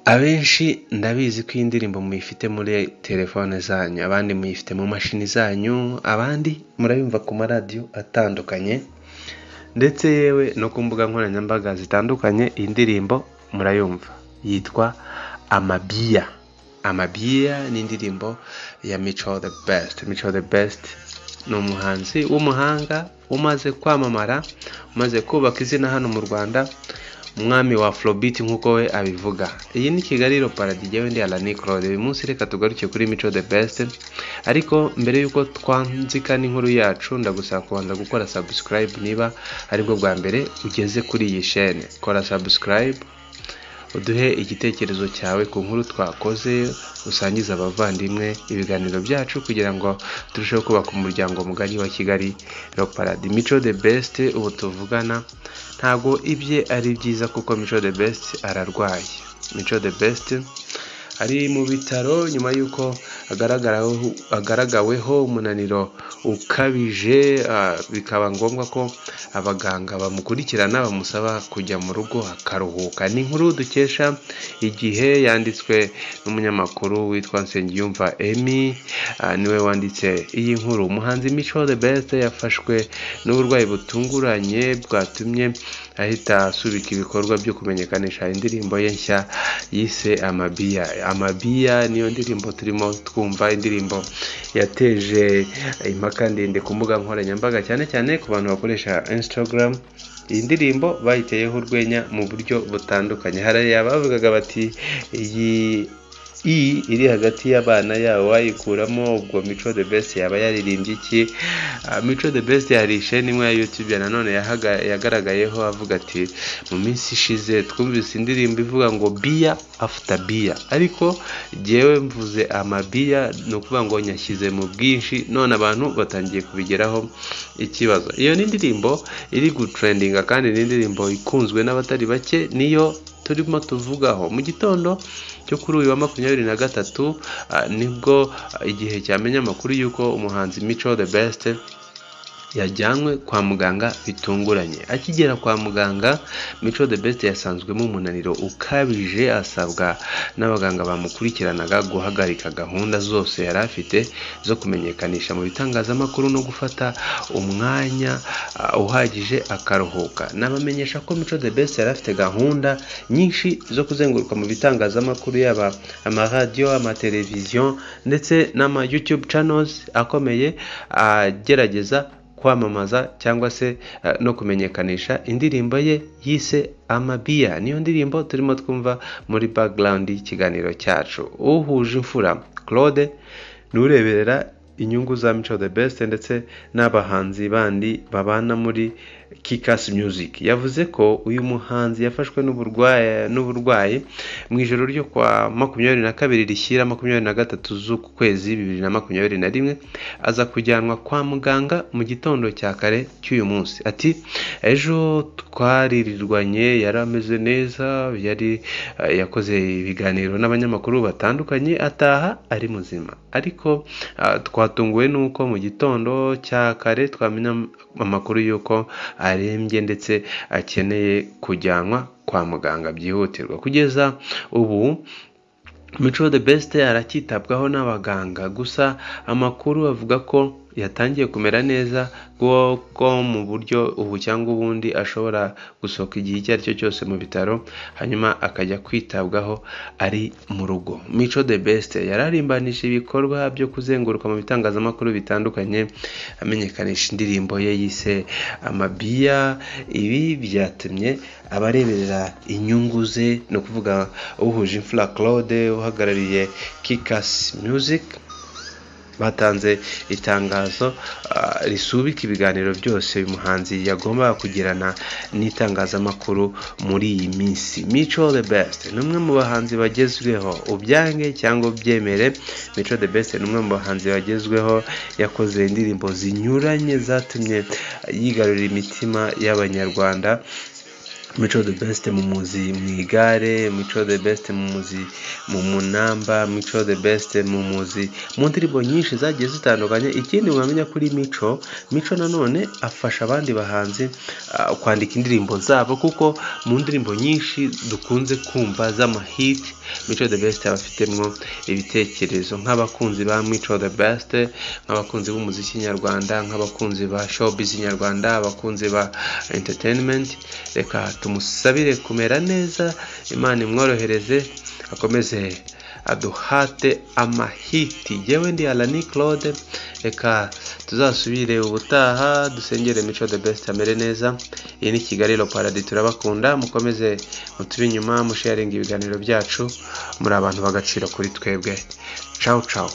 Abenshi ndabizi ko iyi ndirimbo muyifite muri telefone zanyu, abandi muyifite mu mashini zanyu, abandi murayumva ku maradiyo atandukanye ndetse yewe no ku mbuga nkoranyambaga zitandukanye. Iyi ndirimbo murayumva yitwa Amabia. Amabia ni indirimbo ya Mico The Best. Mico The Best ni umuhanzi w'umuhanga umaze kwamamara, umaze kubaka izina hano mu Rwanda, umwami wa Afrobeat nkuko we abivuga. Iyi ni Kigali Ro Paradis, jewe ndi Alani Claude. Uyu munsi reka tugaruke kuri Mico The Best, ariko mbere yuko twanzika n'inkuru yacu ndagusaba kubanza gukora subscribe niba aribwo bwa mbere ugeze kuri iyi chaîne. Kora subscribe, uduhe igitekerezo cyawe ku nkuru twakoze, usangiza abavandimwe ibiganiro byacu kugira ngo turusheho kubaka umuryango mugari wa Kigali Ro Paradis. Mico The Best ubu tuvugana ntago ibye ari byiza kuko Mico The Best ararwaye. Mico The Best ari mu bitaro nyuma yuko agaragaweho umunaniro ukabije, bikaba ngombwa ko abaganga bamukurikirana bamusaba kujya mu rugo akaruhuka. Ni inkuru dukesha Igihe, yanditswe n'umunyamakuru witwa Nsengiyumva Emmy, niwe wanditse iyi nkuru. Umuhanzi Mico The Best yafashwe n'uburwayi butunguranye bwatumye ahita asubika ibikorwa byo kumenyekanisha indirimbo ye nshya yise Amabia. Amabia niyo ndirimbo turimo twumva, indirimbo yateje impaka ndende ku mbuga nkoranyambaga, cyane cyane ku bantu bakoresha Instagram. Iyi ndirimbo bayiteyeho urwenya mu buryo butandukanye. Hari abavugaga bati iyi iri hagati y'abana yabo wayikuramo, ubwo Mico The Best yaba yaririmbye iki? Mico The Best hari chaîne imwe ya YouTube nanone yagaragayeho avuga ati mu minsi ishize twumvise indirimbo ivuga ngo Bia after Bia, ariko jewe mvuze Amabia no kuvuga ngo nyashyize mu bwinshi, none abantu batangiye kubigeraho ikibazo. Iyo ni indirimbo iri gutrendinga kandi ni indirimbo ikunzwe n'abatari bake, niyo turimo tuvugaho. Mu gitondo cyo kuri uyu wa 23 nibwo Igihe cyamenya amakuru yuko umuhanzi Mico The Best yajyanywe kwa muganga bitunguranye. Akigera kwa muganga, Mico The Best yasanzwemo umunaniro ukabije, asabwa n'abaganga bamukurikiranaga guhagarika gahunda zose yari afite zo kumenyekanisha mu bitangazamakuru no gufata umwanya uhagije akaruhuka. Nabamenyesha ko Mico The Best yari afite gahunda nyinshi zo kuzenguruka mu bitangazamakuru, yaba amaradiyo, amateleviziyo ndetse n'ama YouTube channels akomeye, agerageza kwamamaza cyangwa se no kumenyekanisha indirimbo ye yise Amabia. Niyo ndirimbo turimo twumva muri background y'ikiganiro cyacu. Uhuje imfura Claude nureberera inyungu za Mico The Best ndetse n'abahanzi bandi babana muri Kikas Music, yavuze ko uyu muhanzi yafashwe n'uburwayi mu ijoro ryo kwa 22 rishyira 23 z'uku kwezi 2021, aza kujyanwa kwa muganga mu gitondo cya kare cy'uyu munsi. Ati ejo twaririrwanye, yari ameze neza, yari yakoze ibiganiro n'abanyamakuru batandukanye, ataha ari muzima, ariko twatunguwe nuko mu gitondo cya kare twamenya amakuru yuko arembye ndetse akeneye kujyanwa kwa muganga byihutirwa. Kugeza ubu Mico The Best arakitabwaho n'abaganga, gusa amakuru avuga ko yatangiye kumera neza, ko mu buryo ubu cyangwa ubundi ashobora gusohoka igihe icyo ari cyo cyose mu bitaro, hanyuma akajya kwitabwaho ari mu rugo. Mico The Best yararimbanije ibikorwa byo kuzenguruka mu bitangazamakuru bitandukanye amenyekanisha indirimbo ye yise Amabia. Ibi byatumye abareberera inyungu ze, no kuvuga uhuje imfura Claude uhagarariye Kikas Music, batanze itangazo risubika ibiganiro byose uyu muhanzi yagombaga kugirana n'itangazamakuru muri iyi minsi. Mico The Best ni umwe mu bahanzi bagezweho, ubyange cyangwa ubyemere. Mico The Best ni umwe mu bahanzi bagezweho, yakoze indirimbo zinyuranye zatumye yigarurira imitima y'abanyarwanda. Mico the best mumuzi mu igare, Mico the best mumuzi mu munamba, Mico the best mumuzi mu ndirimbo nyinshi zagiye zitandukanye. Ikindi mwamenya kuri Mico, Mico nanone afasha abandi bahanzi kwandika indirimbo zabo, kuko mu ndirimbo nyinshi dukunze kumva z'amahit, Mico the best abafitemo ibitekerezo. Nk'abakunzi ba Mico the best, nk'abakunzi b'umuziki nyarwanda, nk'abakunzi ba showbiz nyarwanda, abakunzi ba entertainment, reka tumusabire kumera neza, Imana imworohereze, akomeze aduhate amahiti. Yewe ndi Alani Claude, reka tuzasubire ubutaha, dusengere Mico the best amere neza. Iyi ni Kigali Lo Paradis, turabakunda, mukomeze mutube inyuma, musharinga ibiganiro byacu, muri abantu bagaciro kuri twebwe. Ciao ciao.